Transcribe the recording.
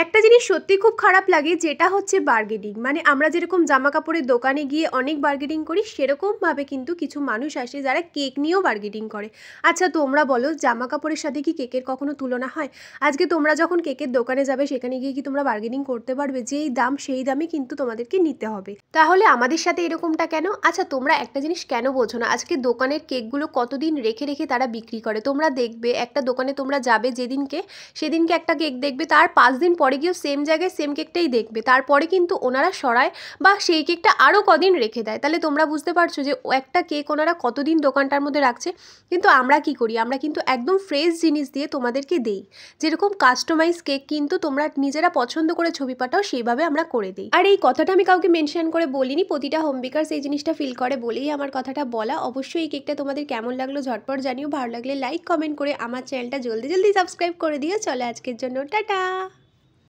একটা জিনিস সত্যি খুব খারাপ লাগে, যেটা হচ্ছে বার্গেনিং। মানে আমরা যেরকম জামা কাপড়ের দোকানে গিয়ে অনেক বার্গেনিং করি, সেরকমভাবে কিন্তু কিছু মানুষ আসে যারা কেক নিয়েও বার্গেনিং করে। আচ্ছা তোমরা বলো, জামা কাপড়ের সাথে কি কেকের কখনো তুলনা হয়? আজকে তোমরা যখন কেকের দোকানে যাবে, সেখানে গিয়ে কি তোমরা বার্গেনিং করতে পারবে? যেই দাম সেই দামে কিন্তু তোমাদেরকে নিতে হবে। তাহলে আমাদের সাথে এরকমটা কেন? আচ্ছা তোমরা একটা জিনিস কেন বোঝো না, আজকে দোকানের কেকগুলো কতদিন রেখে রেখে তারা বিক্রি করে। তোমরা দেখবে একটা দোকানে তোমরা যাবে সেদিনকে একটা কেক দেখবে, তার 5 দিন পরে গিয়েও সেম জায়গায় সেম কেকটাই দেখবে, তারপরে কিন্তু ওনারা সরায় বা সেই কেকটা আরও কদিন রেখে দেয়। তাহলে তোমরা বুঝতে পারছো যে ও একটা কেক ওনারা কতদিন দোকানটার মধ্যে রাখছে। কিন্তু আমরা কি করি, আমরা কিন্তু একদম ফ্রেশ জিনিস দিয়ে তোমাদেরকে দেই। যেরকম কাস্টমাইজ কেক কিন্তু তোমরা নিজেরা পছন্দ করে ছবি পাঠাও, সেইভাবে আমরা করে দিই। আর এই কথাটা আমি কাউকে মেনশন করে বলিনি, প্রতিটা হোম বেকার সেই জিনিসটা ফিল করে বলেই আমার কথাটা বলা। অবশ্যই এই কেকটা তোমাদের কেমন লাগলো ঝটপট জানিও, ভালো লাগলে লাইক কমেন্ট করে আমার চ্যানেলটা জলদি জলদি সাবস্ক্রাইব করে দিও। চলো আজকের জন্য টাটা।